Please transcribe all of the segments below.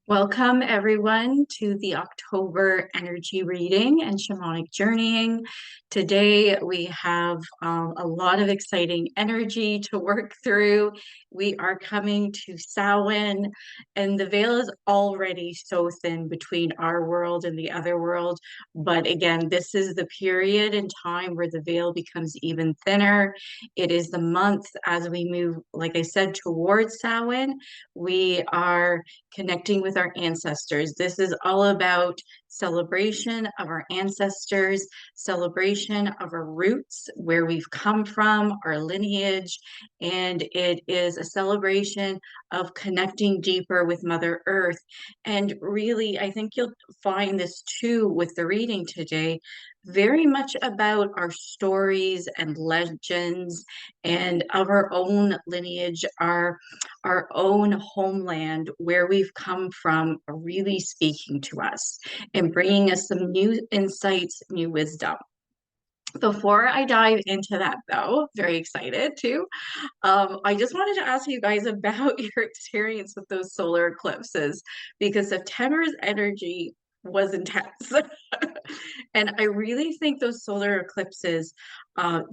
Welcome, everyone, to the October energy reading and shamanic journeying. Today, we have a lot of exciting energy to work through. We are coming to Samhain, and the veil is already so thin between our world and the other world. But again, this is the period in time where the veil becomes even thinner. It is the month as we move, like I said, towards Samhain. We are connecting with our ancestors. This is all about celebration of our ancestors, celebration of our roots, where we've come from, our lineage, and it is a celebration of connecting deeper with Mother Earth. And really, I think you'll find this too with the reading today, very much about our stories and legends and of our own lineage, our own homeland, where we've come from, are really speaking to us and bringing us some new insights, new wisdom. Before I dive into that, though, very excited too. I just wanted to ask you guys about your experience with those solar eclipses, because September's energy was intense. And I really think those solar eclipses,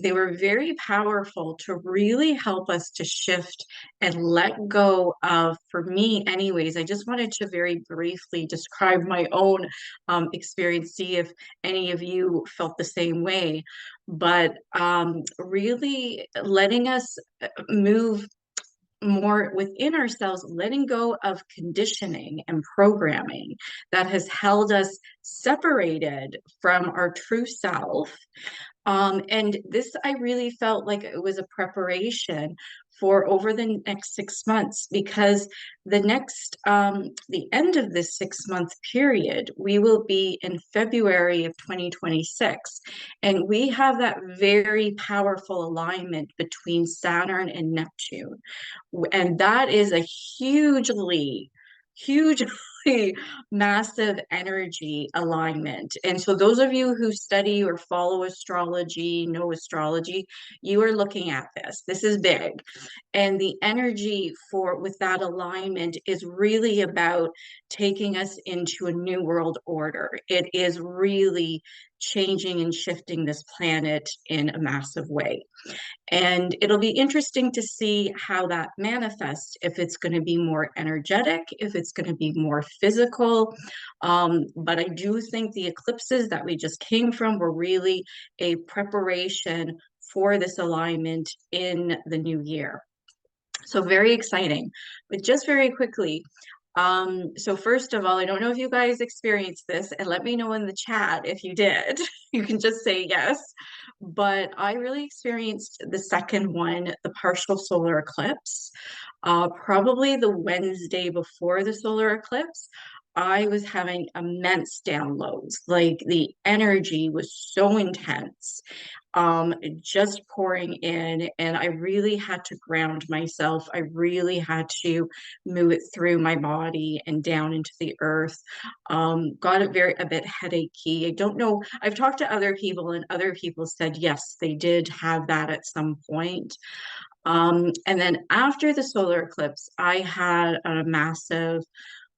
they were very powerful to really help us to shift and let go of, for me anyways, I just wanted to very briefly describe my own experience, see if any of you felt the same way. But really letting us move more within ourselves, letting go of conditioning and programming that has held us separated from our true self. And this, I really felt like it was a preparation for over the next 6 months, because the end of this 6 month period, we will be in February of 2026. And we have that very powerful alignment between Saturn and Neptune. And that is a hugely massive energy alignment. And so those of you who study or follow astrology, know astrology, you are looking at this. This is big. And the energy for with that alignment is really about taking us into a new world order. It is really changing and shifting this planet in a massive way. And it'll be interesting to see how that manifests, if it's going to be more energetic, if it's going to be more physical. But I do think the eclipses that we just came from were really a preparation for this alignment in the new year. So very exciting. But just very quickly, so first of all, I don't know if you guys experienced this, and let me know in the chat if you did. You can just say yes. But I really experienced the second one, the partial solar eclipse, probably the Wednesday before the solar eclipse. I was having immense downloads. Like the energy was so intense, just pouring in, and I really had to ground myself. I really had to move it through my body and down into the earth. Got it a bit headachy. I don't know. I've talked to other people, and other people said yes, they did have that at some point. And then after the solar eclipse, I had a massive,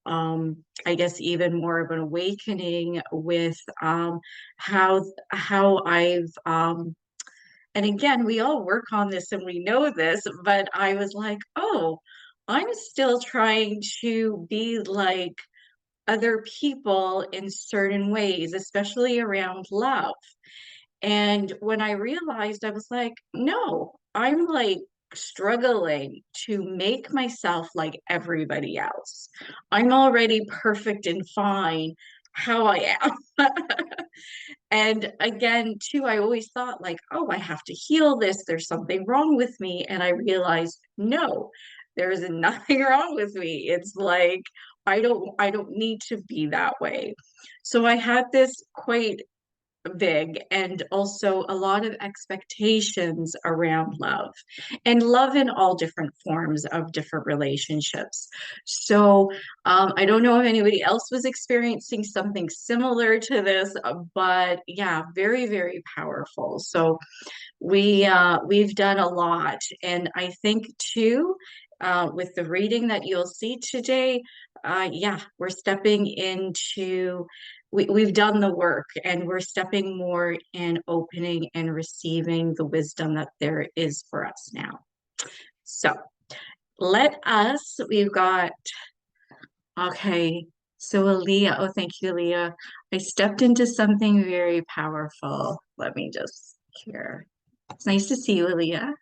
I guess even more of an awakening with how I've and again, we all work on this and we know this, but I was like, oh, I'm still trying to be like other people in certain ways, especially around love. And when I realized, I was like, no, I'm like struggling to make myself like everybody else. I'm already perfect and fine how I am. And again, too, I always thought like, oh, I have to heal this. There's something wrong with me. And I realized, no, there is nothing wrong with me. It's like I don't need to be that way. So I had this quite big, and also a lot of expectations around love, and love in all different forms of different relationships. So I don't know if anybody else was experiencing something similar to this, but yeah, very, very powerful. So we've done a lot, and I think too, with the reading that you'll see today, yeah, we're stepping into, we've done the work and we're stepping more in opening and receiving the wisdom that there is for us now. So we've got, okay, so Aaliyah, oh, thank you, Aaliyah. I stepped into something very powerful. Let me just here. It's nice to see you, Aaliyah.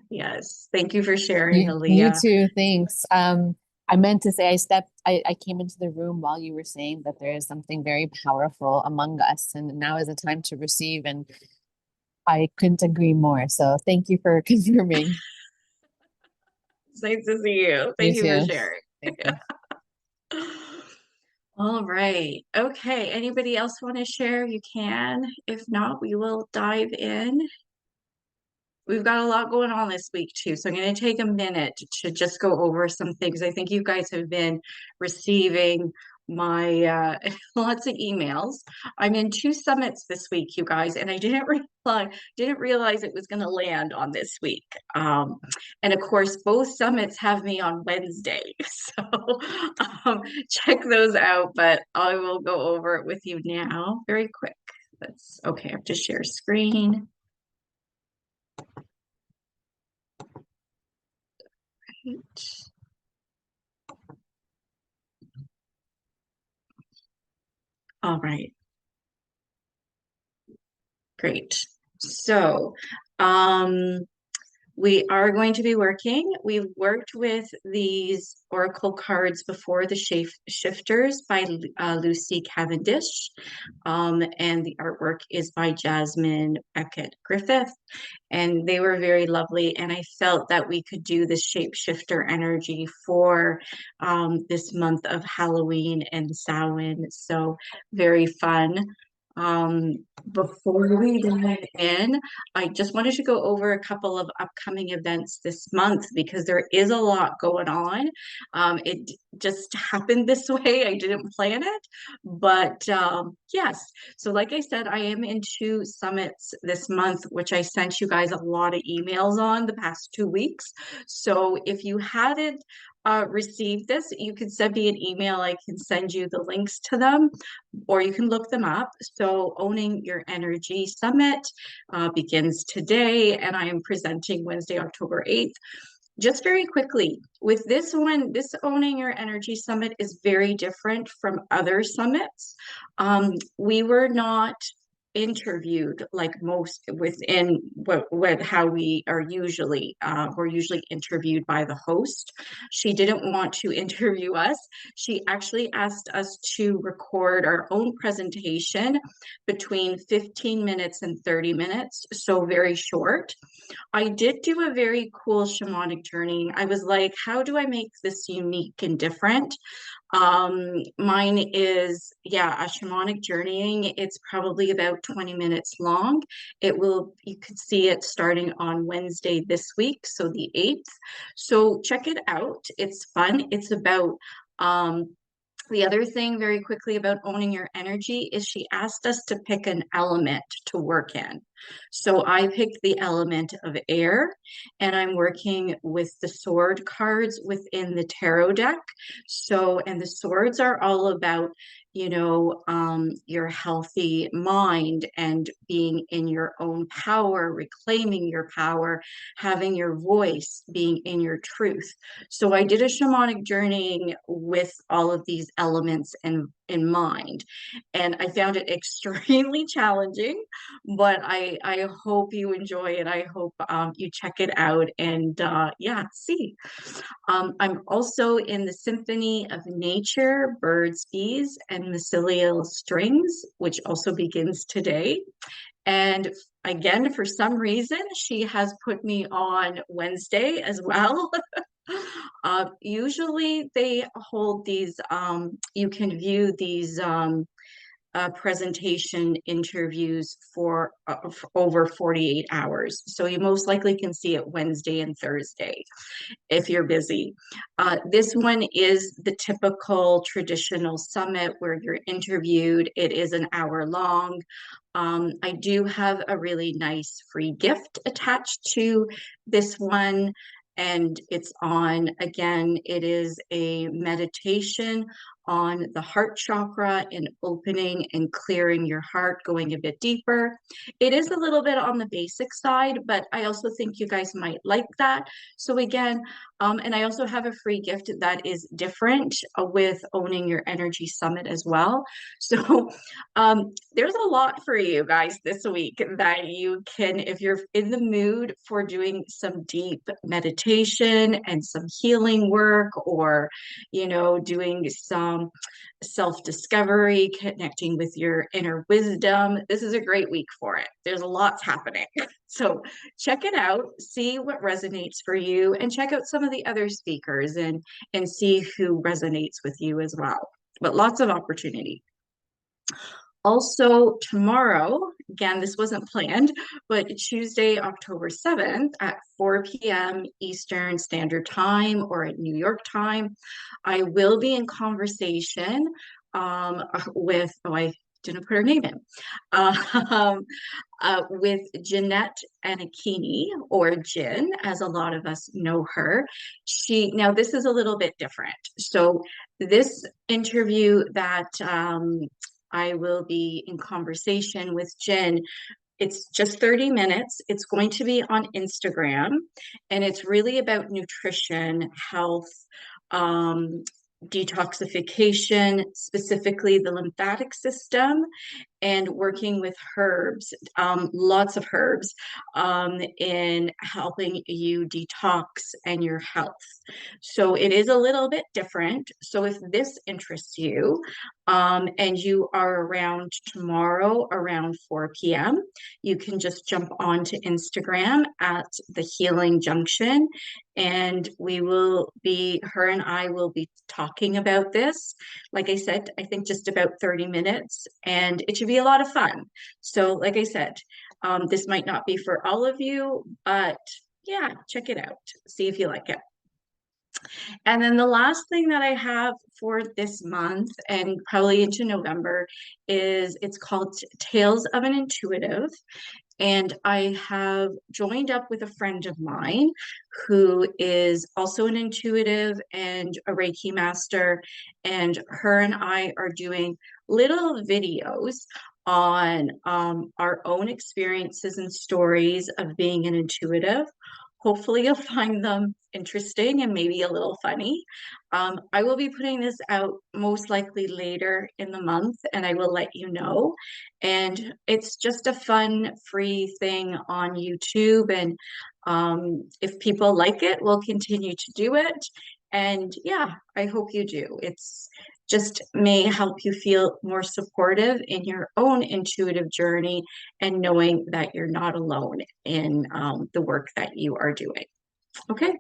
Yes, thank you for sharing, You Aaliyah. too, thanks. I meant to say I came into the room while you were saying that there is something very powerful among us, and now is the time to receive, and I couldn't agree more. So thank you for confirming. It's nice to see you. You Thank you for too. sharing. Thank you. All right. Okay. Anybody else want to share? You can. If not, we will dive in. We've got a lot going on this week too, so I'm going to take a minute to just go over some things. I think you guys have been receiving my lots of emails. I'm in 2 summits this week, you guys, and I didn't realize it was going to land on this week. And of course, both summits have me on Wednesday, so check those out. But I will go over it with you now, very quick. That's okay. I have to share screen. All right, great. So, um, we are going to be working. We've worked with these oracle cards before, the Shapeshifters by Lucy Cavendish, and the artwork is by Jasmine Becket-Griffith, and they were very lovely. And I felt that we could do the shapeshifter energy for this month of Halloween and Samhain. So very fun. Um, Before we dive in, I just wanted to go over a couple of upcoming events this month because there is a lot going on. It just happened this way. I didn't plan it, but yes. So like I said, I am in 2 summits this month, which I sent you guys a lot of emails on the past 2 weeks. So if you hadn't received this, you can send me an email. I can send you the links to them, or you can look them up. So Owning Your Energy Summit begins today, and I am presenting Wednesday, October 8th. Just very quickly, with this one, this Owning Your Energy Summit is very different from other summits. We were not interviewed like most within what how we are usually we're usually interviewed by the host. She didn't want to interview us. She actually asked us to record our own presentation between 15 minutes and 30 minutes, so very short. I did do a very cool shamanic journey. I was like, how do I make this unique and different? Mine is, yeah, a shamanic journeying. It's probably about 20 minutes long. You could see it starting on Wednesday this week, so the 8th. So check it out. It's fun. It's about the other thing very quickly about owning your energy is she asked us to pick an element to work in. So I picked the element of air, and I'm working with the sword cards within the tarot deck. So, and the swords are all about, your healthy mind and being in your own power, reclaiming your power, having your voice, being in your truth. So I did a shamanic journeying with all of these elements in mind, and I found it extremely challenging, but I hope you enjoy it. I hope you check it out and yeah, see. I'm also in the Symphony of Nature, Birds, Bees, and Mycelial Strings, which also begins today. And again, for some reason, she has put me on Wednesday as well. Usually they hold these, you can view these presentation interviews for over 48 hours. So you most likely can see it Wednesday and Thursday if you're busy. This one is the typical traditional summit where you're interviewed. It is an hour long. I do have a really nice free gift attached to this one. And it's on, again, it is a meditation on the heart chakra and opening and clearing your heart, going a bit deeper. It is a little bit on the basic side, but I also think you guys might like that. So again, and I also have a free gift that is different with Owning Your Energy Summit as well. So there's a lot for you guys this week that you can, if you're in the mood for doing some deep meditation and some healing work, or, you know, doing some self-discovery, connecting with your inner wisdom, this is a great week for it. There's lots happening. So check it out, see what resonates for you, and check out some of the other speakers and see who resonates with you as well. But lots of opportunity. Also, tomorrow, again, this wasn't planned, but Tuesday, October 7th at 4 p.m. Eastern Standard Time, or at New York time, I will be in conversation with, oh, I didn't put her name in, with Jeanette Anakini, or Jin, as a lot of us know her. Now this is a little bit different. So this interview that I will be in conversation with Jen. It's just 30 minutes. It's going to be on Instagram, and it's really about nutrition, health, detoxification, specifically the lymphatic system, and working with herbs, lots of herbs, in helping you detox and your health. So it is a little bit different. So if this interests you, and you are around tomorrow around 4 p.m., you can just jump onto Instagram at The Healing Junction, and her and I will be talking about this. Like I said, I think just about 30 minutes, and it should be a lot of fun. So like I said, this might not be for all of you, but yeah, check it out. See if you like it. And then the last thing that I have for this month and probably into November is it's called Tales of an Intuitive. And I have joined up with a friend of mine who is also an intuitive and a Reiki master. And her and I are doing little videos on our own experiences and stories of being an intuitive. Hopefully, you'll find them interesting and maybe a little funny. I will be putting this out most likely later in the month, and I will let you know. And it's just a fun, free thing on YouTube. And if people like it, we'll continue to do it. And yeah, I hope you do. It's just may help you feel more supportive in your own intuitive journey and knowing that you're not alone in the work that you are doing. Okay,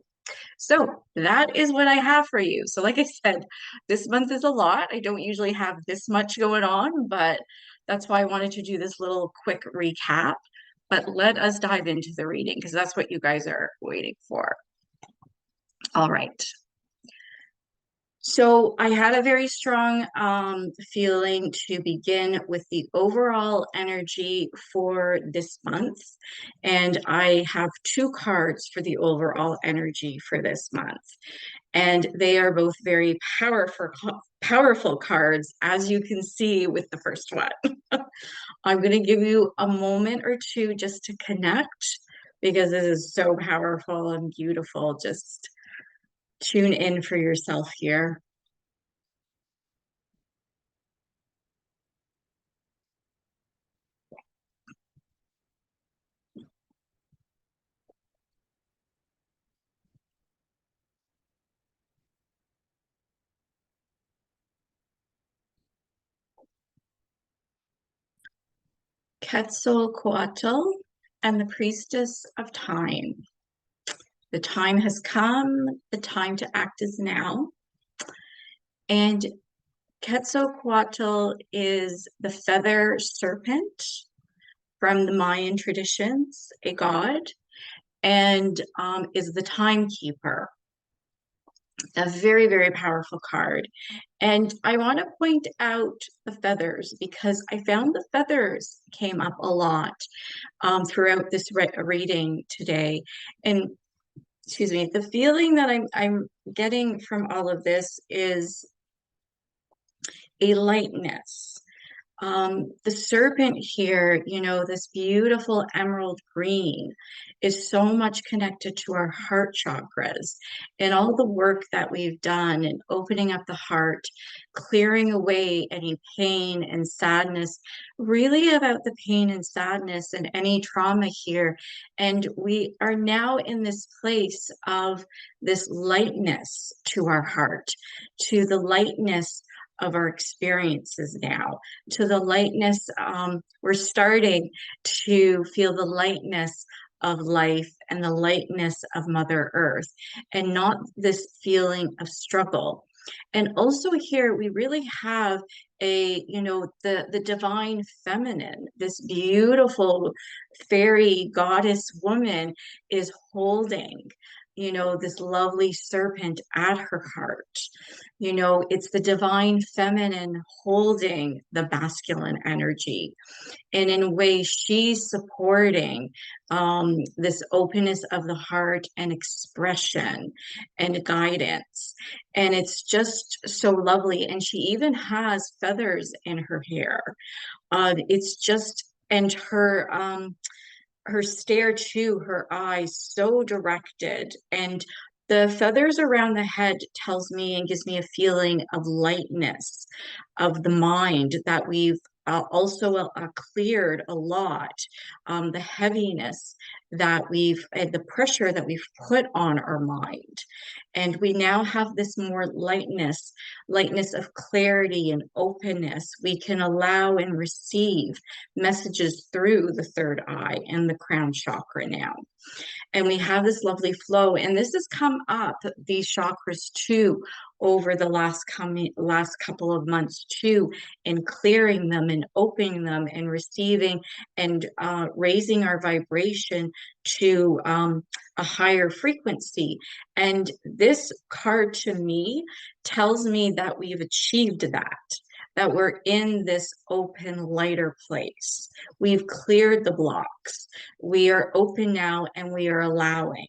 so that is what I have for you. So like I said, this month is a lot. I don't usually have this much going on, but that's why I wanted to do this little quick recap. But let us dive into the reading because that's what you guys are waiting for. All right. So I had a very strong feeling to begin with the overall energy for this month. And I have two cards for the overall energy for this month. And they are both very powerful cards, as you can see with the first one. I'm going to give you a moment or two just to connect because this is so powerful and beautiful. Just tune in for yourself here. Quetzalcoatl and the Priestess of Time. The time has come, the time to act is now. And Quetzalcoatl is the feather serpent from the Mayan traditions, a god, and is the timekeeper. A very, very powerful card. And I want to point out the feathers because I found the feathers came up a lot throughout this reading today. And excuse me, the feeling that I'm getting from all of this is a lightness. The serpent here, you know, this beautiful emerald green is so much connected to our heart chakras and all the work that we've done in opening up the heart, clearing away any pain and sadness, really about the pain and sadness and any trauma here. And we are now in this place of this lightness to our heart, to the lightness of our experiences now, to the lightness. We're starting to feel the lightness of life and the lightness of Mother Earth, and not this feeling of struggle. And also here we really have the divine feminine, this beautiful fairy goddess woman is holding this lovely serpent at her heart. It's the divine feminine holding the masculine energy. And in a way, she's supporting this openness of the heart and expression and guidance. And it's just so lovely. And she even has feathers in her hair. It's just, and her stare too, her eyes so directed, and the feathers around the head tells me and gives me a feeling of lightness of the mind that we've also cleared a lot, the heaviness that the pressure that we've put on our mind. And we now have this more lightness of clarity and openness. We can allow and receive messages through the third eye and the crown chakra now. And we have this lovely flow, and this has come up, these chakras too, over the last couple of months too, in clearing them and opening them and receiving and raising our vibration to a higher frequency. And this card to me tells me that we've achieved that we're in this open, lighter place. We've cleared the blocks. We are open now and we are allowing.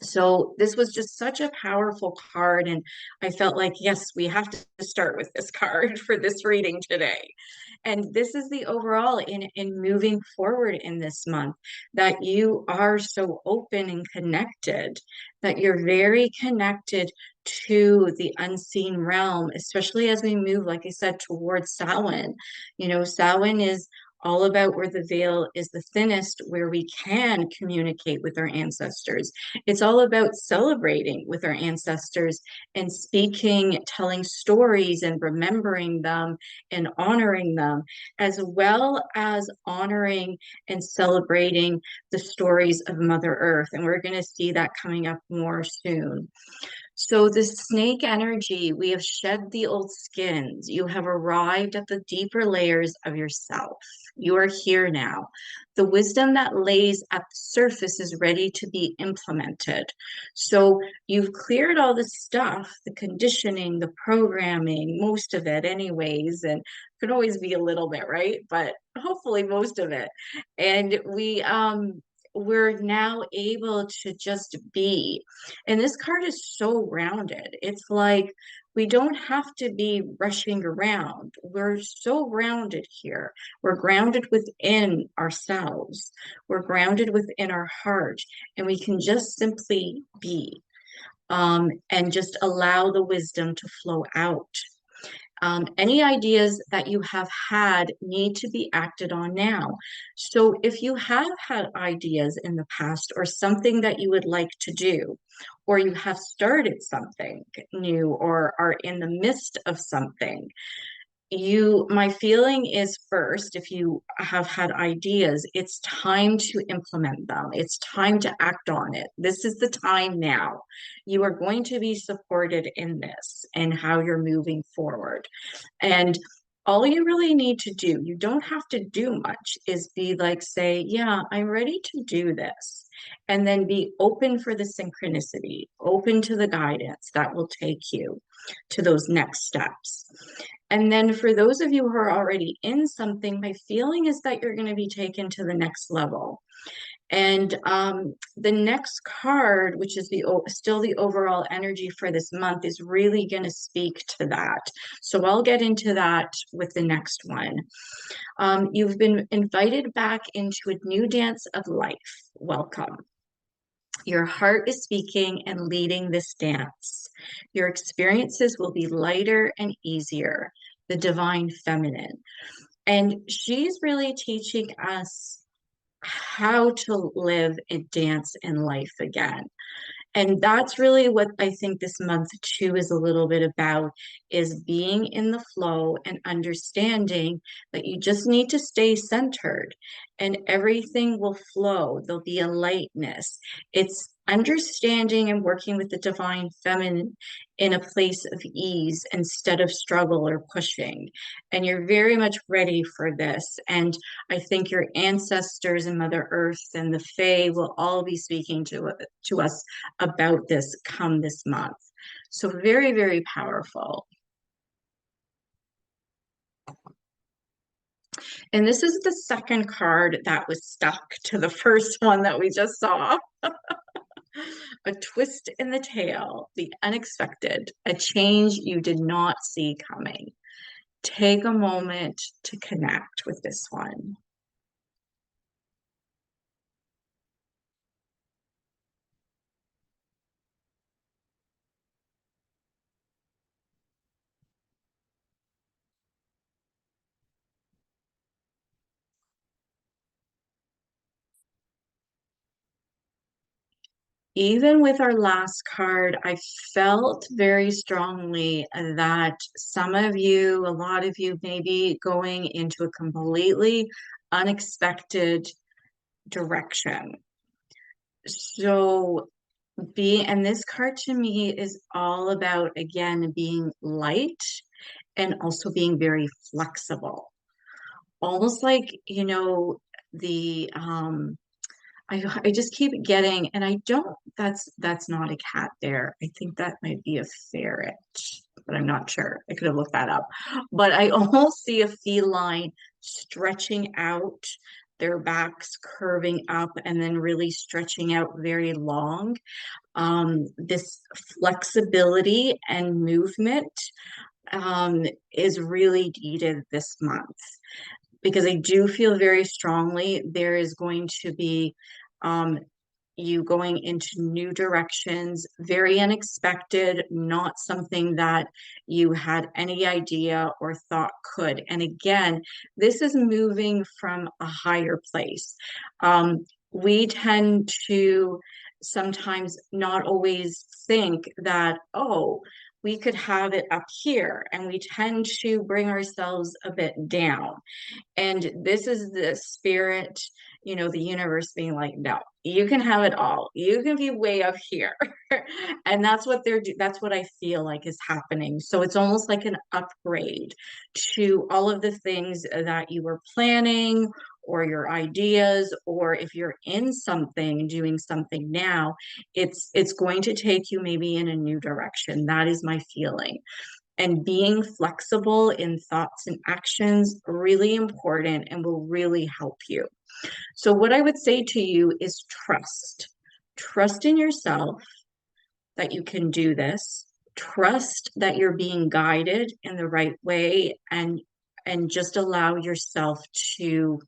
So this was just such a powerful card. And I felt like, yes, we have to start with this card for this reading today. And this is the overall in moving forward in this month, that you are so open and connected, that you're very connected to the unseen realm, especially as we move, like I said, towards Samhain. Samhain is all about where the veil is the thinnest, where we can communicate with our ancestors. It's all about celebrating with our ancestors and speaking, telling stories and remembering them and honoring them, as well as honoring and celebrating the stories of Mother Earth. And we're going to see that coming up more soon. So the snake energy, we have shed the old skins. You have arrived at the deeper layers of yourself. You are here now. The wisdom that lays at the surface is ready to be implemented. So you've cleared all the stuff, the conditioning, the programming, most of it anyways, and could always be a little bit, right? But hopefully most of it. And we're now able to just be. And this card is so grounded. It's like we don't have to be rushing around. We're so grounded here. We're grounded within ourselves. We're grounded within our heart, and we can just simply be, and just allow the wisdom to flow out. Any ideas that you have had need to be acted on now. So if you have had ideas in the past or something that you would like to do, or you have started something new or are in the midst of something, my feeling is, first, if you have had ideas, it's time to implement them. It's time to act on it. This is the time now. You are going to be supported in this and how you're moving forward. And all you really need to do, you don't have to do much, is be like, say, yeah, I'm ready to do this. And then be open for the synchronicity, open to the guidance that will take you to those next steps. And then for those of you who are already in something, my feeling is that you're going to be taken to the next level. And the next card, which is still the overall energy for this month, is really going to speak to that. So I'll get into that with the next one. You've been invited back into a new dance of life. Welcome. Your heart is speaking and leading this dance. Your experiences will be lighter and easier, the divine feminine. And she's really teaching us how to live and dance in life again. And that's really what I think this month too is a little bit about, is being in the flow and understanding that you just need to stay centered and everything will flow. There'll be a lightness. It's understanding and working with the divine feminine in a place of ease instead of struggle or pushing. And you're very much ready for this. And I think your ancestors and Mother Earth and the Fae will all be speaking to us about this come this month. So very, very powerful. And this is the second card that was stuck to the first one that we just saw. A twist in the tail, the unexpected, a change you did not see coming. Take a moment to connect with this one. Even with our last card, I felt very strongly that some of you, a lot of you, may be going into a completely unexpected direction. So and this card to me is all about, again, being light and also being very flexible. Almost like, the I just keep getting, and I don't, that's not a cat there. I think that might be a ferret, but I'm not sure. I could have looked that up. But I almost see a feline stretching out, their backs curving up and then really stretching out very long. This flexibility and movement is really needed this month, because I do feel very strongly there is going to be you going into new directions, very unexpected, not something that you had any idea or thought could. And again, this is moving from a higher place. We tend to sometimes not always think that, oh, we could have it up here, and we tend to bring ourselves a bit down. And this is the spirit, the universe being like, no, you can have it all. You can be way up here. And that's what that's what I feel like is happening. So it's almost like an upgrade to all of the things that you were planning, or your ideas, or if you're in something, doing something now, it's going to take you maybe in a new direction. That is my feeling. And being flexible in thoughts and actions, really important and will really help you. So what I would say to you is trust. Trust in yourself that you can do this. Trust that you're being guided in the right way, and just allow yourself to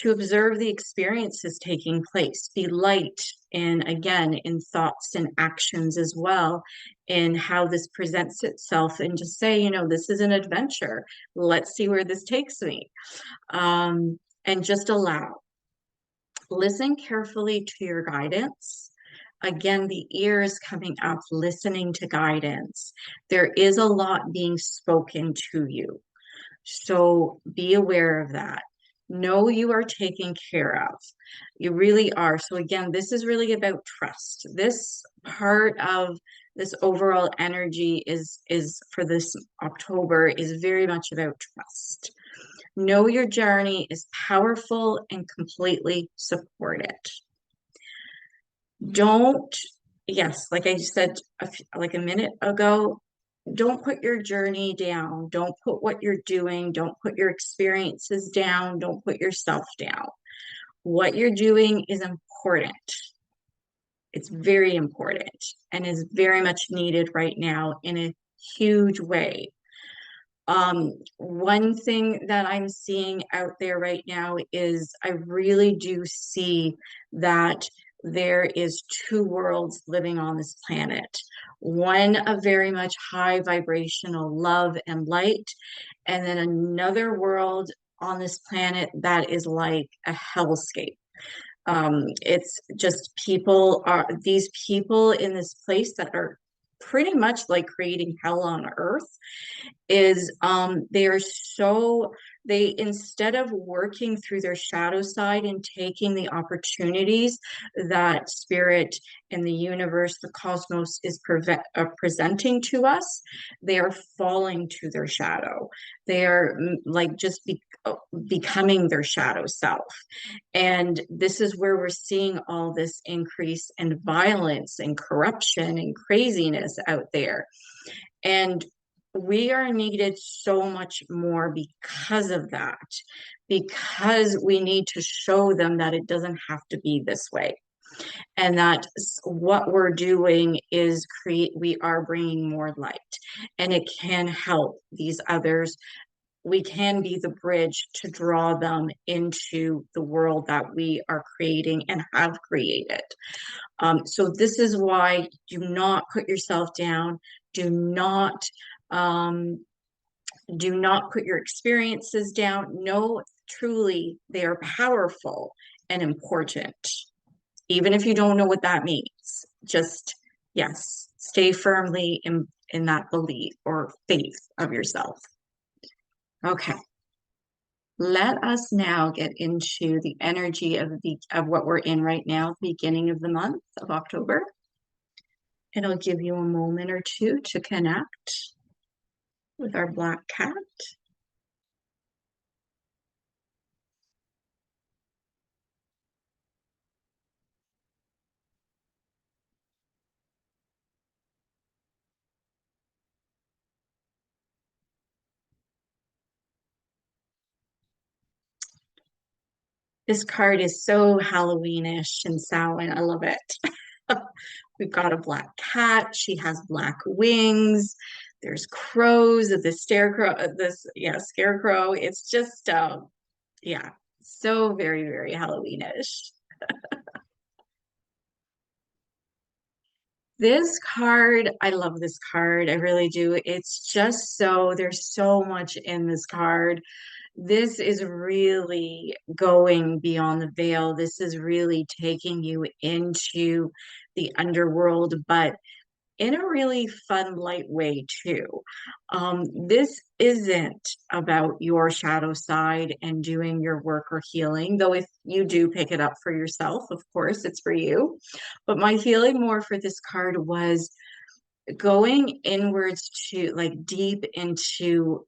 observe the experiences taking place. Be light in, again, in thoughts and actions as well, in how this presents itself, and just say, this is an adventure. Let's see where this takes me. And just allow. Listen carefully to your guidance. again, the ears coming up, listening to guidance. There is a lot being spoken to you. So be aware of that. Know you are taken care of. You really are. So again, this is really about trust. This part of this overall energy is for this October is very much about trust. Know your journey is powerful and completely support it. Don't, yes, like I said like a minute ago, don't put your journey down. Don't put what you're doing. Don't put your experiences down. Don't put yourself down. What you're doing is important. It's very important and is very much needed right now in a huge way. One thing that I'm seeing out there right now is I really do see that there is two worlds living on this planet. One of very much high vibrational love and light, and then another world on this planet that is like a hellscape. It's just these people in this place that are pretty much like creating hell on earth is they instead of working through their shadow side and taking the opportunities that spirit and the universe, the cosmos is presenting to us, they are falling to their shadow. They are like just becoming their shadow self. And this is where we're seeing all this increase in violence and corruption and craziness out there. And we are needed so much more because of that, because we need to show them that it doesn't have to be this way. And that what we're doing is we are bringing more light, and it can help these others. We can be the bridge to draw them into the world that we are creating and have created. So this is why do not put yourself down. Do not put your experiences down. No, truly, they are powerful and important, even if you don't know what that means. Just, yes, stay firmly in that belief or faith of yourself. Okay. Let us now get into the energy of what we're in right now, beginning of the month of October. And I'll give you a moment or two to connect with our black cat. This card is so Halloweenish and Samhain. I love it. We've got a black cat. She has black wings. There's crows, the scarecrow. It's just, yeah, so very, very Halloweenish. This card, I love this card. I really do. It's just there's so much in this card. This is really going beyond the veil. This is really taking you into the underworld, but in a really fun, light way too. This isn't about your shadow side and doing your work or healing, though if you do pick it up for yourself, of course, it's for you. But my feeling more for this card was going inwards to like deep into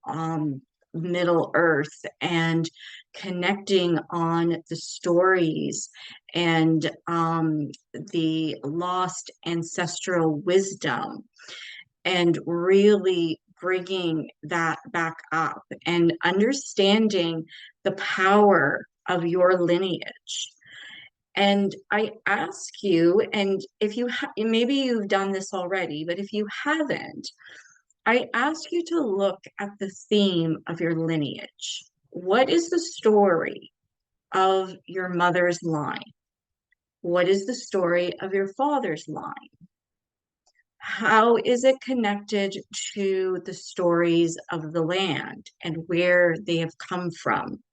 Middle Earth and connecting on the stories and the lost ancestral wisdom, and really bringing that back up and understanding the power of your lineage. And I ask you, and if you maybe you've done this already, but if you haven't, I ask you to look at the theme of your lineage. What is the story of your mother's line? What is the story of your father's line? How is it connected to the stories of the land and where they have come from?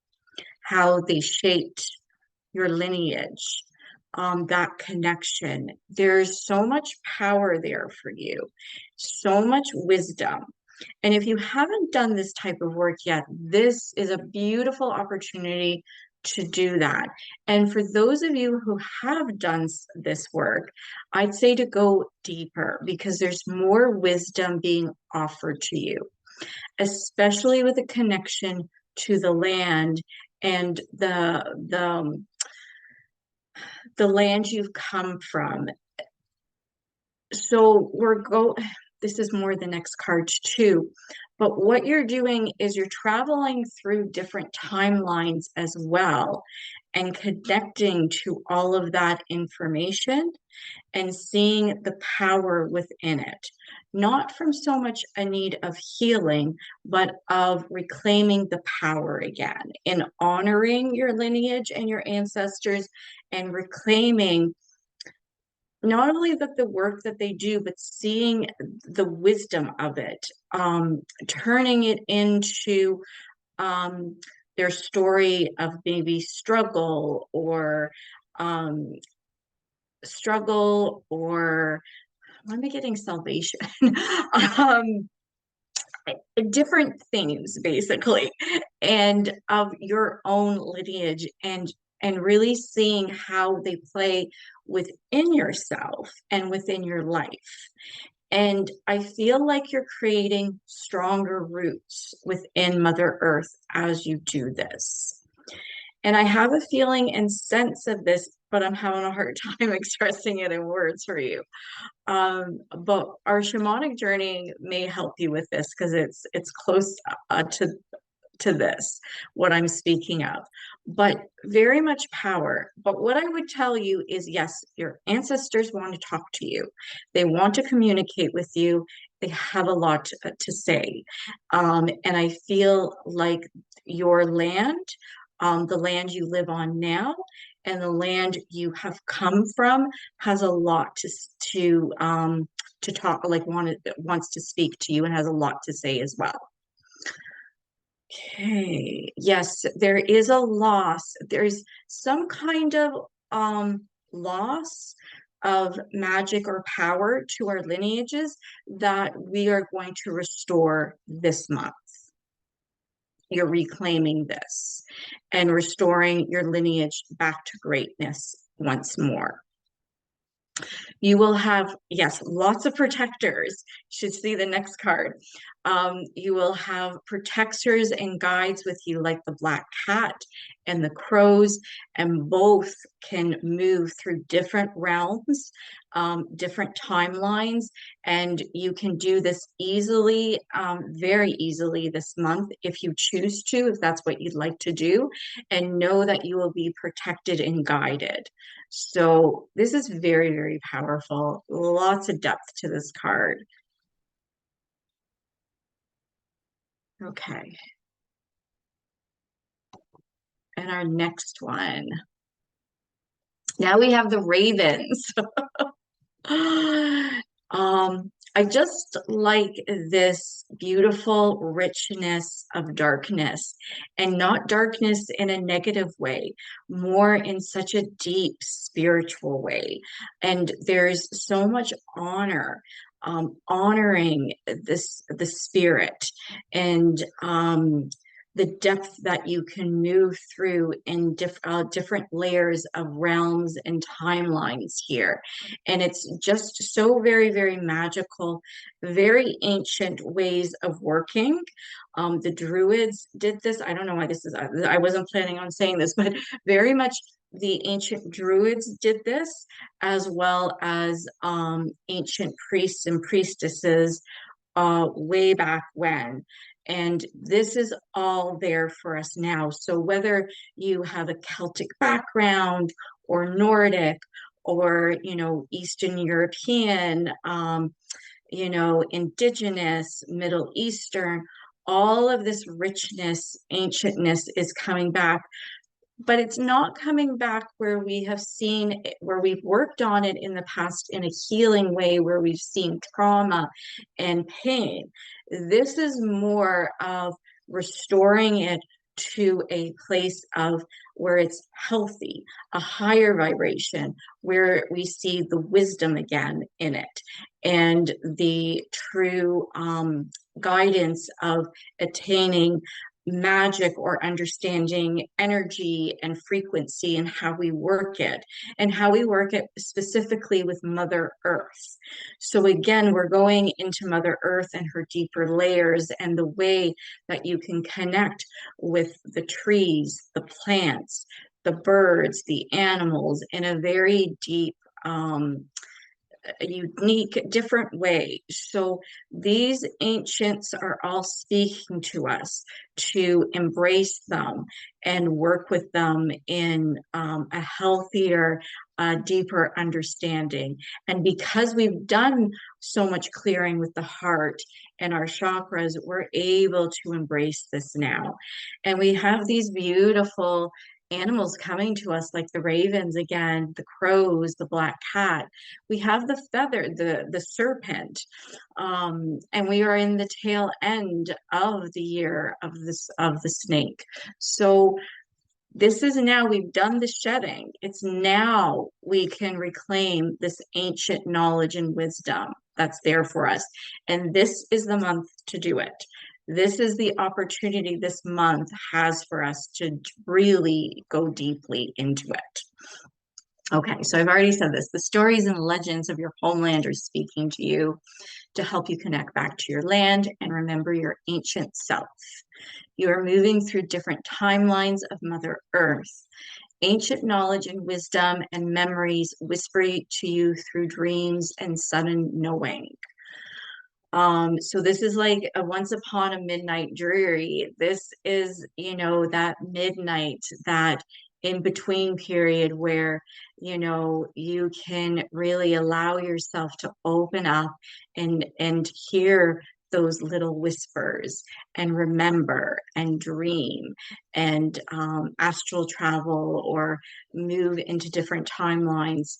How they shaped your lineage? that connection. There's so much power there for you, so much wisdom. And if you haven't done this type of work yet, this is a beautiful opportunity to do that. And for those of you who have done this work, I'd say to go deeper because there's more wisdom being offered to you, especially with a connection to the land and the land you've come from. So this is more the next card too, but what you're doing is you're traveling through different timelines as well and connecting to all of that information and seeing the power within it. Not from so much a need of healing, but of reclaiming the power again, in honoring your lineage and your ancestors and reclaiming not only that the work that they do, but seeing the wisdom of it, turning it into their story of maybe um, struggle or am I getting salvation? um, Different themes basically, and of your own lineage and really seeing how they play within yourself and within your life. And I feel like you're creating stronger roots within Mother Earth as you do this. And I have a feeling and sense of this, but I'm having a hard time expressing it in words for you. But our shamanic journey may help you with this because it's close to this, what I'm speaking of, but very much power. But what I would tell you is, yes, your ancestors want to talk to you. They want to communicate with you. They have a lot to say. And I feel like your land, the land you live on now, and the land you have come from has a lot to talk, like wants to speak to you and has a lot to say as well. Okay, yes, there is a loss. There's some kind of loss of magic or power to our lineages that we are going to restore this month. You're reclaiming this and restoring your lineage back to greatness once more. You will have, yes, lots of protectors. You should see the next card. You will have protectors and guides with you, like the black cat and the crows, and both can move through different realms, different timelines, and you can do this easily, very easily this month if you choose to, if that's what you'd like to do, and know that you will be protected and guided. So this is very, very powerful. Lots of depth to this card. Okay. And our next one. Now we have the ravens. I just like this beautiful richness of darkness, and not darkness in a negative way, more in such a deep spiritual way. And there's so much honor, honoring the spirit and the depth that you can move through in different layers of realms and timelines here. And it's just so very, very magical, very ancient ways of working. The Druids did this. I don't know why this is, I wasn't planning on saying this, but very much the ancient Druids did this, as well as ancient priests and priestesses way back when. And this is all there for us now. So whether you have a Celtic background or Nordic or, Eastern European, Indigenous, Middle Eastern, all of this richness, ancientness is coming back, but it's not coming back where where we've worked on it in the past in a healing way, where we've seen trauma and pain. This is more of restoring it to a place of where it's healthy, a higher vibration, where we see the wisdom again in it, and the true guidance of attaining magic or understanding energy and frequency and how we work it, and how we work it specifically with Mother Earth. So again, we're going into Mother Earth and her deeper layers, and the way that you can connect with the trees, the plants, the birds, the animals in a very deep, a unique, different way. So these ancients are all speaking to us to embrace them and work with them in a healthier, deeper understanding. And because we've done so much clearing with the heart and our chakras, we're able to embrace this now. And we have these beautiful animals coming to us, like the ravens again, the crows, the black cat. We have the feather, the serpent, and we are in the tail end of the year of the snake. So this is now, we've done the shedding. It's now we can reclaim this ancient knowledge and wisdom that's there for us. And this is the month to do it. This is the opportunity this month has for us to really go deeply into it. Okay, so I've already said this. The stories and legends of your homeland are speaking to you to help you connect back to your land and remember your ancient self. You are moving through different timelines of Mother Earth. Ancient knowledge and wisdom and memories whisper to you through dreams and sudden knowing. So this is like a once upon a midnight dreary. This is, that midnight, that in between period where, you can really allow yourself to open up and hear those little whispers and remember and dream and astral travel or move into different timelines.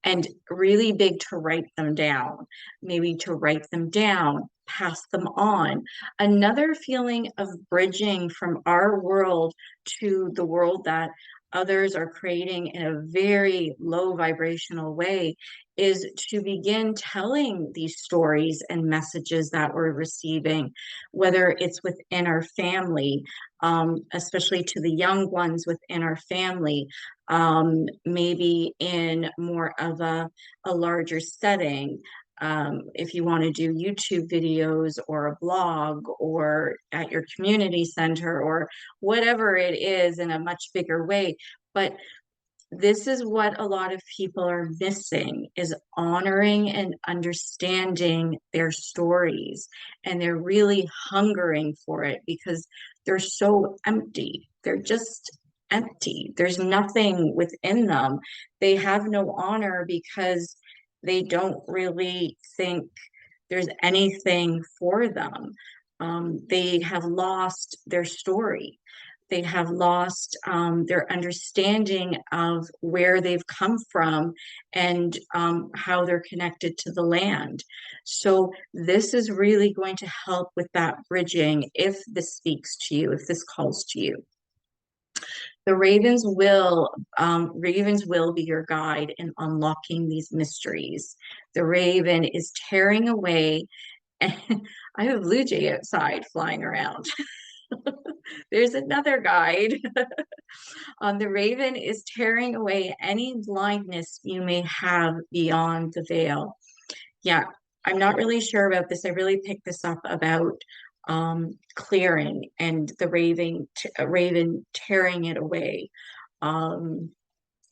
And really big to write them down, maybe to write them down, pass them on. Another feeling of bridging from our world to the world that others are creating in a very low vibrational way is to begin telling these stories and messages that we're receiving, whether it's within our family, especially to the young ones within our family, maybe in more of a larger setting. If you want to do YouTube videos or a blog or at your community center or whatever it is in a much bigger way. But this is what a lot of people are missing, is honoring and understanding their stories. And they're really hungering for it because they're so empty. They're just empty. There's nothing within them. They have no honor because they don't really think there's anything for them. They have lost their story. They have lost their understanding of where they've come from and how they're connected to the land. So this is really going to help with that bridging if this speaks to you, if this calls to you. The ravens will be your guide in unlocking these mysteries. The raven is tearing away, and I have a blue jay outside flying around. There's another guide. The raven is tearing away any blindness you may have beyond the veil. Yeah, I'm not really sure about this. I really picked this up about clearing and the raven tearing it away.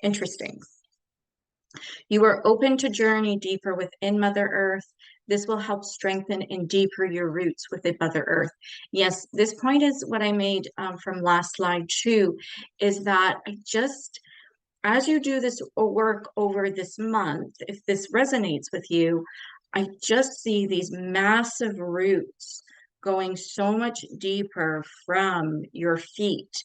Interesting. You are open to journey deeper within Mother Earth. This will help strengthen and deepen your roots within Mother Earth. Yes, this point is what I made from last slide too, is that as you do this work over this month, if this resonates with you, I just see these massive roots going so much deeper from your feet,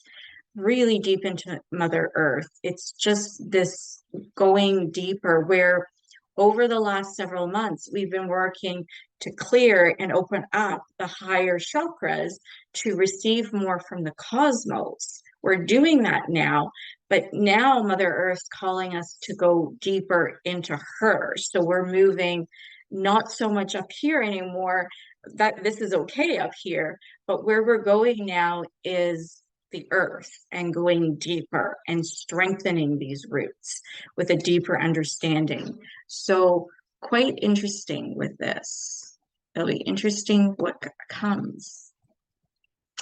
really deep into Mother Earth. It's just this going deeper where over the last several months, we've been working to clear and open up the higher chakras to receive more from the cosmos. We're doing that now, but now Mother Earth's calling us to go deeper into her. So we're moving not so much up here anymore. That this is okay up here, but where we're going now is the earth and going deeper and strengthening these roots with a deeper understanding. So quite interesting with this. It'll be interesting what comes.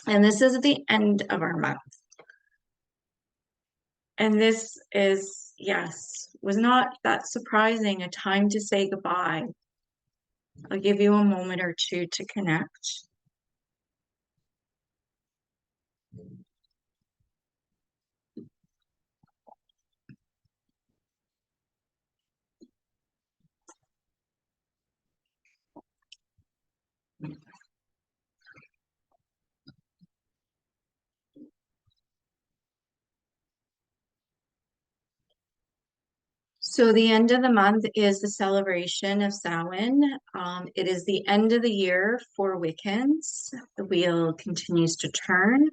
And this is the end of our month. And this is, yes, was not that surprising, a time to say goodbye. I'll give you a moment or two to connect. So the end of the month is the celebration of Samhain. It is the end of the year for Wiccans. The wheel continues to turn.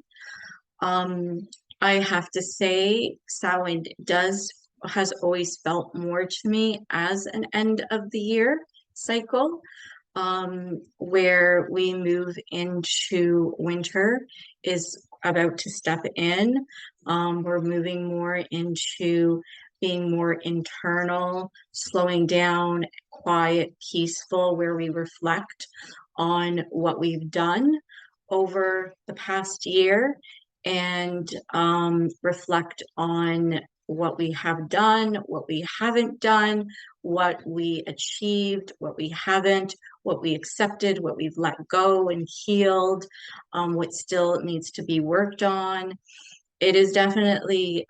I have to say, Samhain has always felt more to me as an end of the year cycle, where we move into winter is about to step in. We're moving more into being more internal, slowing down, quiet, peaceful, where we reflect on what we've done over the past year and reflect on what we have done, what we haven't done, what we achieved, what we haven't, what we accepted, what we've let go and healed, what still needs to be worked on. It is definitely,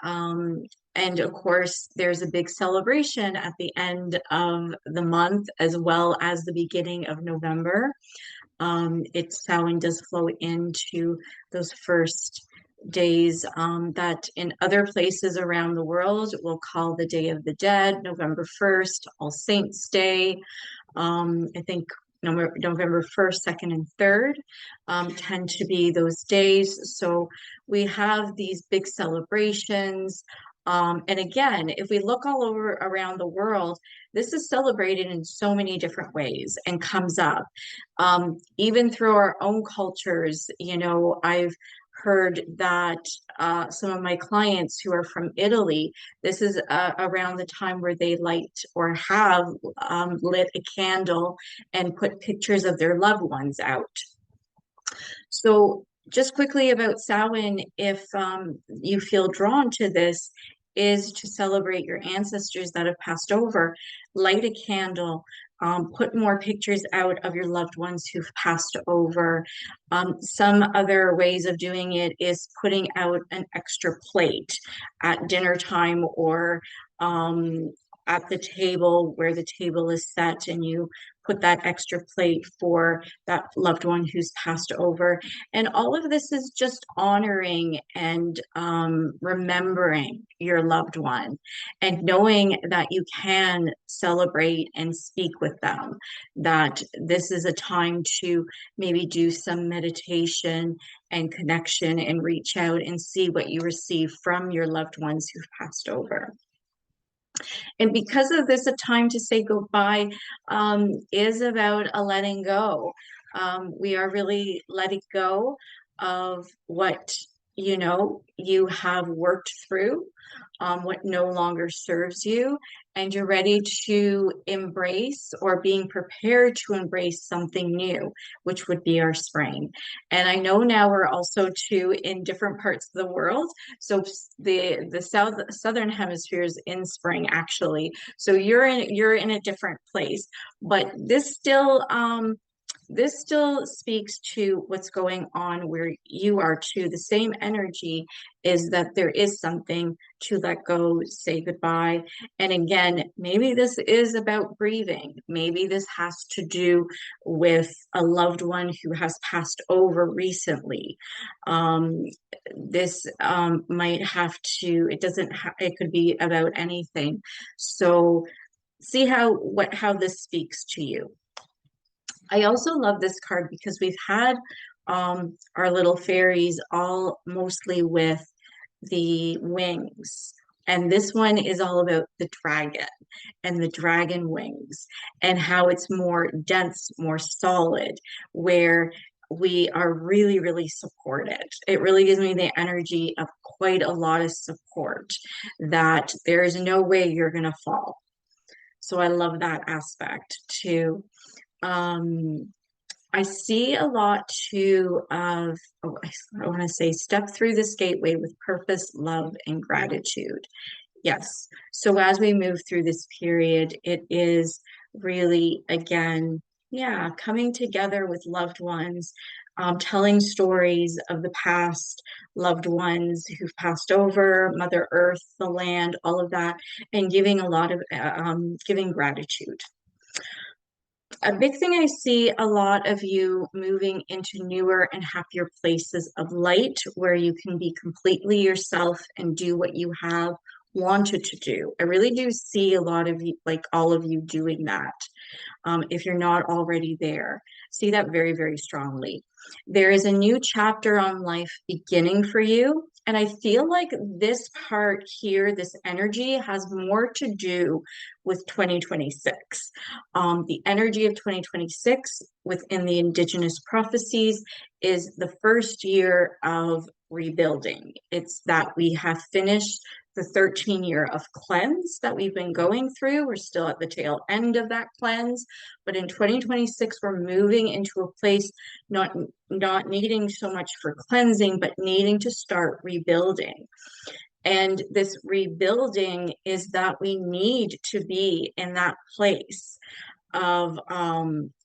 and of course, there's a big celebration at the end of the month as well as the beginning of November. Samhain does flow into those first days that in other places around the world we'll call the Day of the Dead, November 1st, All Saints Day. I think November 1st, 2nd, and 3rd tend to be those days. So we have these big celebrations. And again, if we look all over around the world, this is celebrated in so many different ways and comes up. Even through our own cultures, I've heard that some of my clients who are from Italy, this is around the time where they light or have lit a candle and put pictures of their loved ones out. So just quickly about Samhain, if you feel drawn to this, is to celebrate your ancestors that have passed over, light a candle, put more pictures out of your loved ones who've passed over. Some other ways of doing it is putting out an extra plate at dinner time or at the table where the table is set, and you put that extra plate for that loved one who's passed over. And all of this is just honoring and remembering your loved one and knowing that you can celebrate and speak with them, that this is a time to maybe do some meditation and connection and reach out and see what you receive from your loved ones who've passed over. And because of this, a time to say goodbye is about a letting go. We are really letting go of what you have worked through, what no longer serves you, and you're ready to embrace or being prepared to embrace something new, which would be our spring. And I know now we're also too in different parts of the world. So the southern hemisphere is in spring actually. So you're in a different place, but this still speaks to what's going on where you are too. The same energy is that there is something to let go, say goodbye. And again, maybe this is about grieving. Maybe this has to do with a loved one who has passed over recently. This might have to, it could be about anything. So see how this speaks to you. I also love this card because we've had our little fairies all mostly with the wings. And this one is all about the dragon and the dragon wings and how it's more dense, more solid, where we are really, really supported. It really gives me the energy of quite a lot of support, that there's no way you're going to fall. So I love that aspect too. Um, I see a lot too of, oh, I want to say, step through this gateway with purpose, love, and gratitude. Yes. So as we move through this period, it is really, again, yeah, coming together with loved ones, telling stories of the past, loved ones who've passed over, Mother Earth, the land, all of that, and giving a lot of, giving gratitude. A big thing I see a lot of you moving into newer and happier places of light where you can be completely yourself and do what you have wanted to do. I really do see a lot of you, like all of you doing that. If you're not already there, see that very, very strongly. There is a new chapter on life beginning for you. And I feel like this part here, this energy has more to do with 2026. The energy of 2026 within the Indigenous prophecies is the first year of rebuilding. It's that we have finished the 13-year of cleanse that we've been going through. We're still at the tail end of that cleanse, but in 2026, we're moving into a place not needing so much for cleansing, but needing to start rebuilding. And this rebuilding is that we need to be in that place of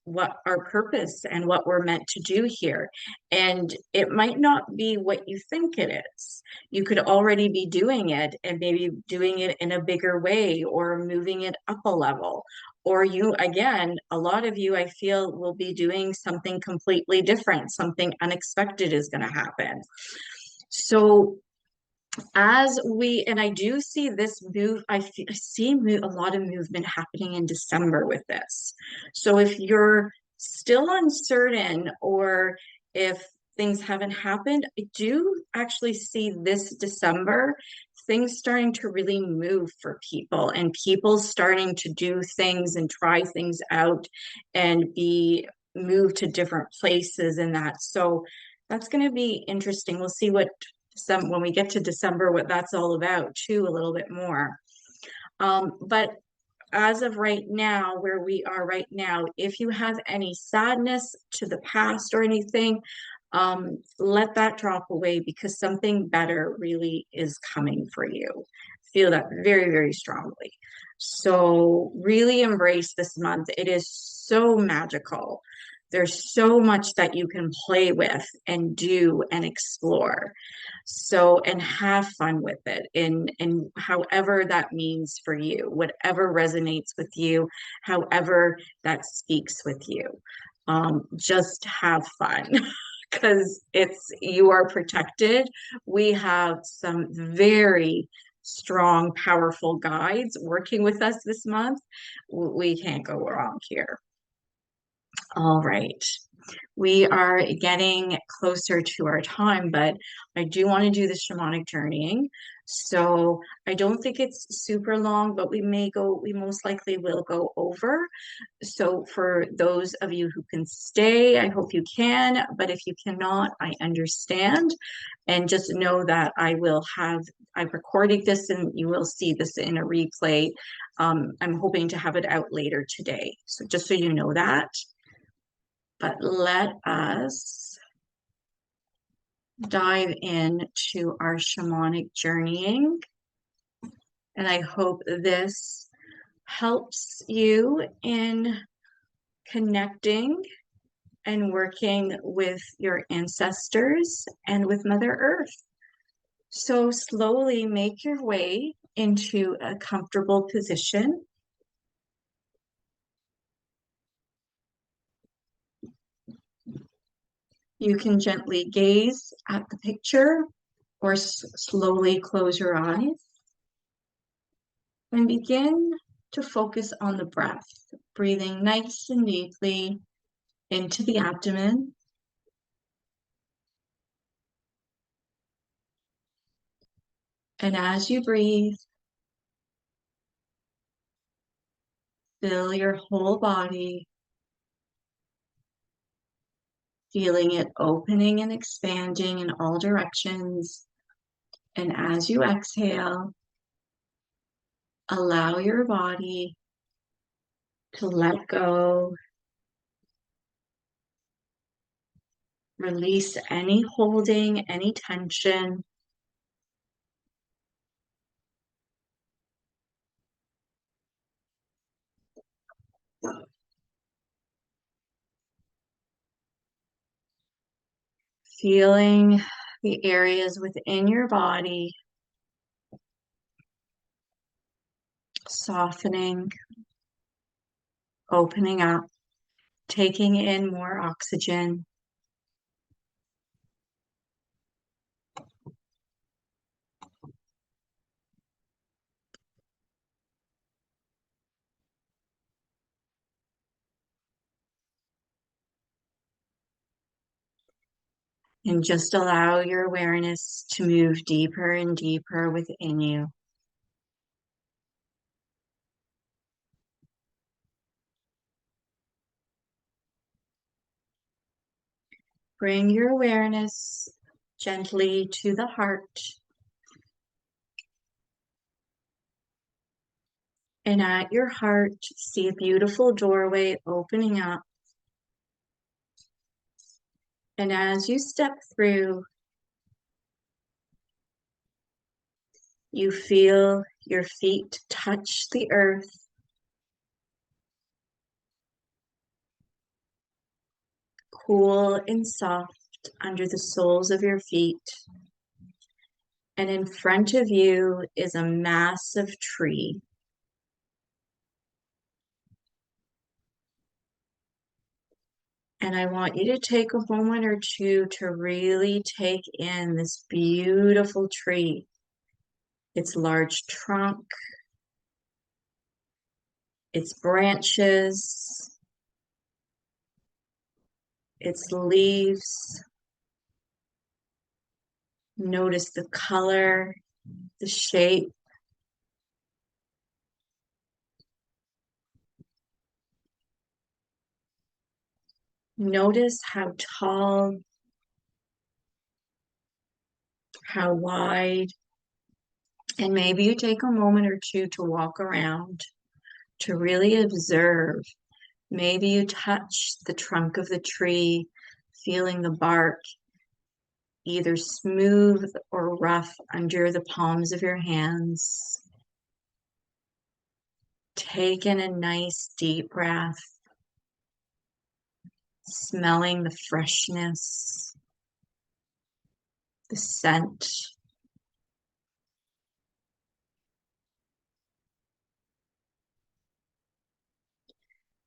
what our purpose and what we're meant to do here. And it might not be what you think it is. You could already be doing it and maybe doing it in a bigger way or moving it up a level. Or you, again, a lot of you, I feel, will be doing something completely different. Something unexpected is going to happen. So as we, and I do see this move, I see a lot of movement happening in December with this. So if you're still uncertain or if things haven't happened, I do actually see this December things starting to really move for people and people starting to do things and try things out and be moved to different places and that. So that's going to be interesting. We'll see what when we get to December, what that's all about too, a little bit more. But as of right now, where we are right now, if you have any sadness to the past or anything, let that drop away because something better really is coming for you. Feel that very, very strongly. So really embrace this month. It is so magical. There's so much that you can play with and do and explore. So, and have fun with it in however that means for you, whatever resonates with you, however that speaks with you. Just have fun. Because you are protected. We have some very strong, powerful guides working with us this month. We can't go wrong here. All right. We are getting closer to our time, but I do want to do the shamanic journeying. So I don't think it's super long, but we most likely will go over. So for those of you who can stay, I hope you can, but if you cannot, I understand. And just know that I'm recording this and you will see this in a replay. I'm hoping to have it out later today. So just so you know that. But let us dive into our shamanic journeying. And I hope this helps you in connecting and working with your ancestors and with Mother Earth. So slowly make your way into a comfortable position. You can gently gaze at the picture or slowly close your eyes and begin to focus on the breath, breathing nice and deeply into the abdomen. And as you breathe, fill your whole body, feeling it opening and expanding in all directions. And as you exhale, allow your body to let go, release any holding, any tension. Feeling the areas within your body softening, opening up, taking in more oxygen. And just allow your awareness to move deeper and deeper within you. Bring your awareness gently to the heart. And at your heart, see a beautiful doorway opening up. And as you step through, you feel your feet touch the earth. Cool and soft under the soles of your feet. And in front of you is a massive tree. And I want you to take a moment or two to really take in this beautiful tree. Its large trunk, its branches, its leaves. Notice the color, the shape. Notice how tall, how wide, and maybe you take a moment or two to walk around, to really observe. Maybe you touch the trunk of the tree, feeling the bark either smooth or rough under the palms of your hands. Take in a nice deep breath, smelling the freshness, the scent.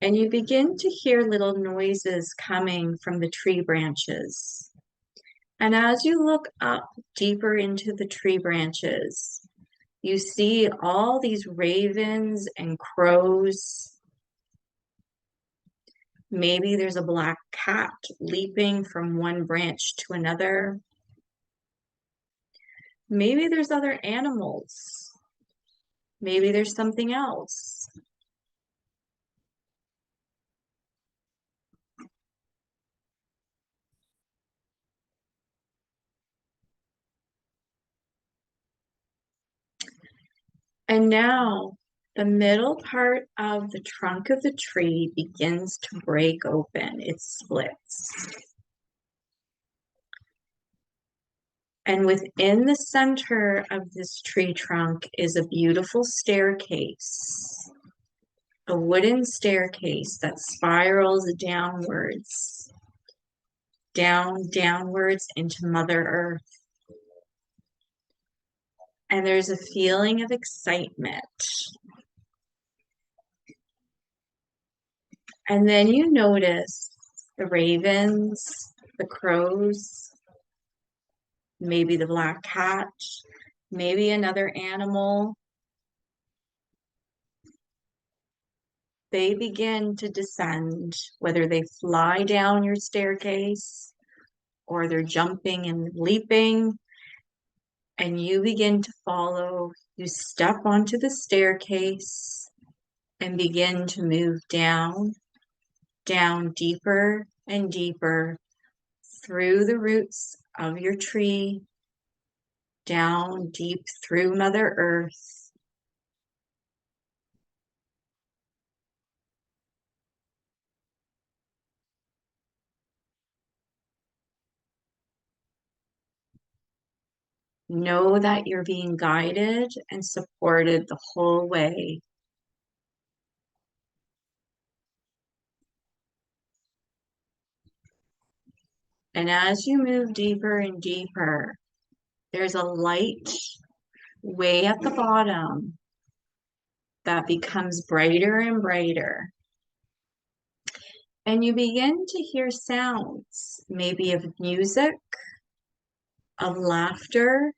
And you begin to hear little noises coming from the tree branches. And as you look up deeper into the tree branches, you see all these ravens and crows. Maybe there's a black cat leaping from one branch to another. Maybe there's other animals. Maybe there's something else. And now the middle part of the trunk of the tree begins to break open. It splits. And within the center of this tree trunk is a beautiful staircase, a wooden staircase that spirals downwards into Mother Earth. And there's a feeling of excitement. And then you notice the ravens, the crows, maybe the black cat, maybe another animal. they begin to descend, whether they fly down your staircase or they're jumping and leaping, and you begin to follow. You step onto the staircase and begin to move down, down deeper and deeper through the roots of your tree, down deep through Mother Earth. Know that you're being guided and supported the whole way. And as you move deeper and deeper, there's a light way at the bottom that becomes brighter and brighter. And you begin to hear sounds, maybe of music, of laughter.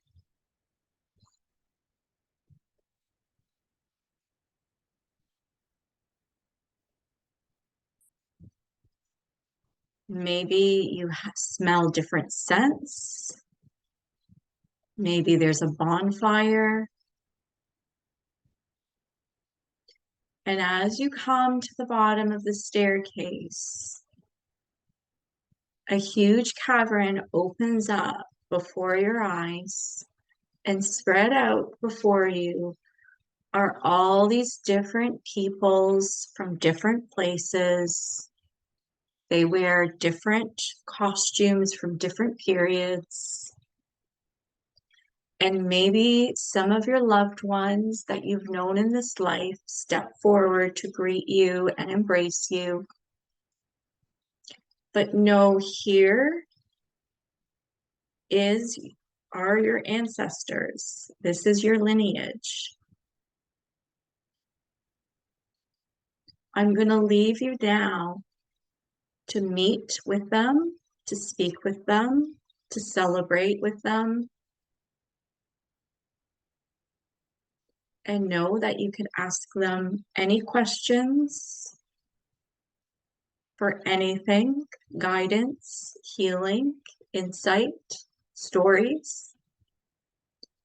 Maybe you smell different scents. Maybe there's a bonfire. And as you come to the bottom of the staircase, a huge cavern opens up before your eyes, and spread out before you are all these different peoples from different places. They wear different costumes from different periods. And maybe some of your loved ones that you've known in this life step forward to greet you and embrace you. But know here are your ancestors. This is your lineage. I'm going to leave you now to meet with them, to speak with them, to celebrate with them. And know that you can ask them any questions for anything, guidance, healing, insight, stories.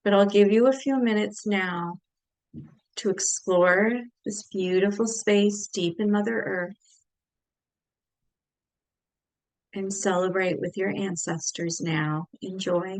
But I'll give you a few minutes now to explore this beautiful space deep in Mother Earth and celebrate with your ancestors now. Enjoy.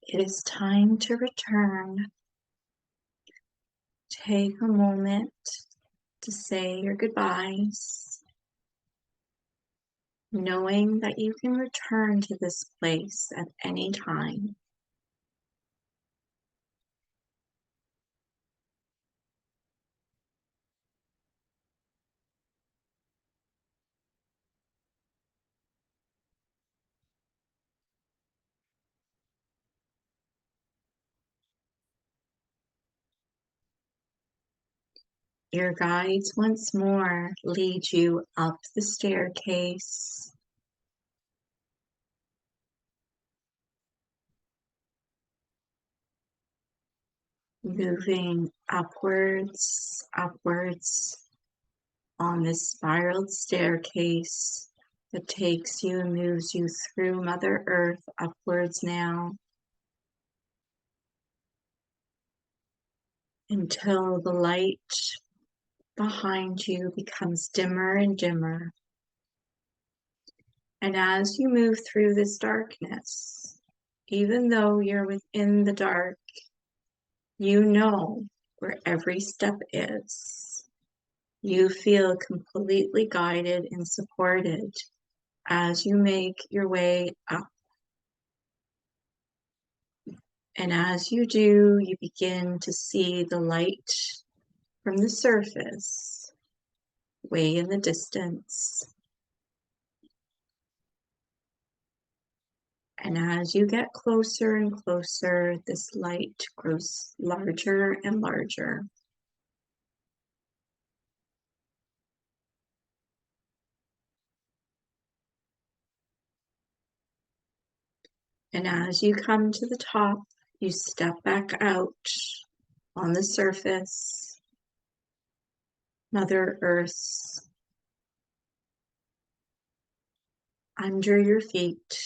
It is time to return. Take a moment to say your goodbyes, knowing that you can return to this place at any time. Your guides once more lead you up the staircase, moving upwards, upwards on this spiraled staircase that takes you and moves you through Mother Earth upwards now until the light behind you becomes dimmer and dimmer. And as you move through this darkness, even though you're within the dark, you know where every step is. You feel completely guided and supported as you make your way up. And as you do, you begin to see the light from the surface, way in the distance. And as you get closer and closer, this light grows larger and larger. And as you come to the top, you step back out on the surface, Mother Earth's under your feet,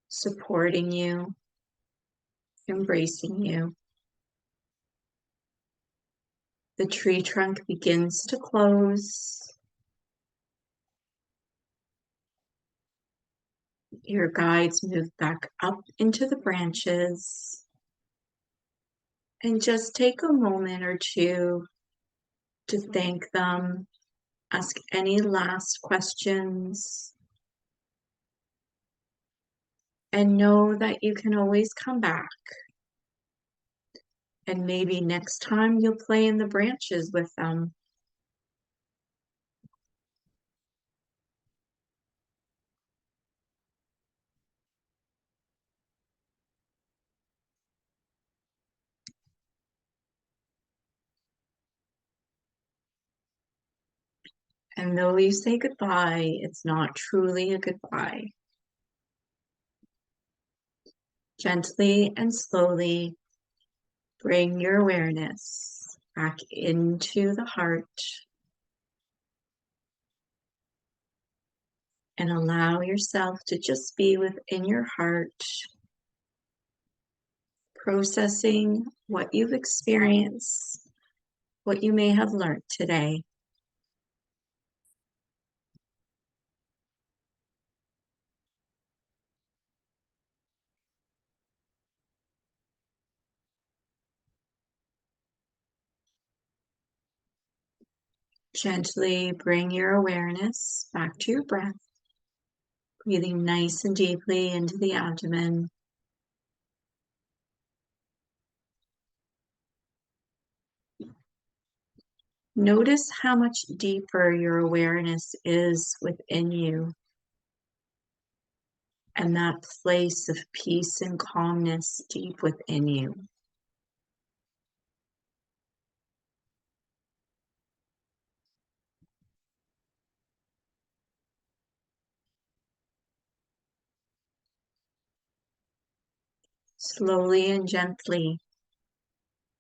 supporting you, embracing you. The tree trunk begins to close. Your guides move back up into the branches. And just take a moment or two to thank them, ask any last questions, and know that you can always come back. And maybe next time you'll play in the branches with them. And though you say goodbye, it's not truly a goodbye. Gently and slowly bring your awareness back into the heart and allow yourself to just be within your heart, processing what you've experienced, what you may have learned today. Gently bring your awareness back to your breath, breathing nice and deeply into the abdomen. Notice how much deeper your awareness is within you, and that place of peace and calmness deep within you. Slowly and gently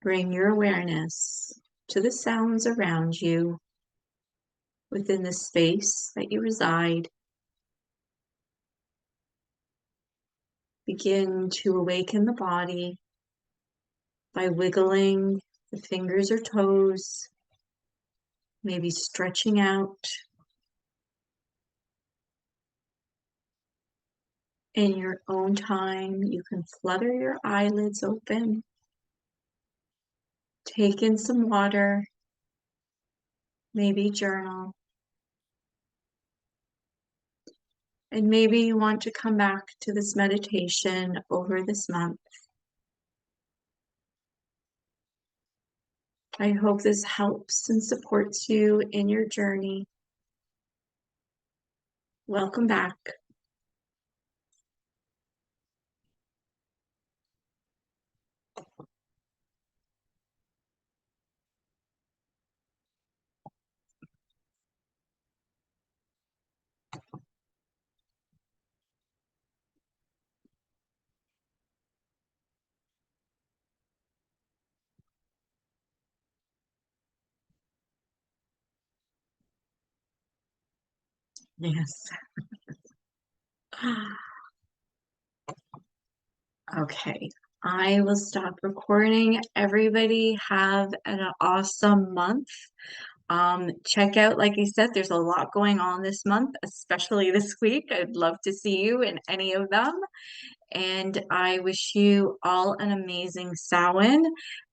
bring your awareness to the sounds around you within the space that you reside. Begin to awaken the body by wiggling the fingers or toes, maybe stretching out. In your own time, you can flutter your eyelids open, take in some water, maybe journal, and maybe you want to come back to this meditation over this month. I hope this helps and supports you in your journey. Welcome back. Yes. Okay, I will stop recording. Everybody have an awesome month. Check out, like I said, there's a lot going on this month, especially this week. I'd love to see you in any of them. And I wish you all an amazing Samhain.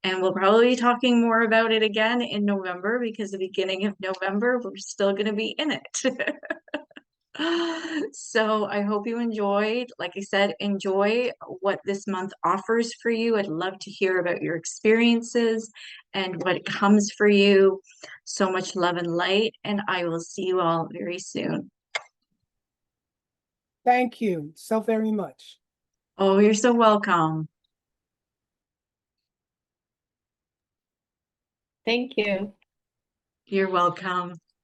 And we'll probably be talking more about it again in November because the beginning of November, we're still going to be in it. So I hope you enjoyed. Like I said, enjoy what this month offers for you. I'd love to hear about your experiences and what comes for you. So much love and light, and I will see you all very soon. Thank you so very much. Oh, you're so welcome. Thank you. You're welcome.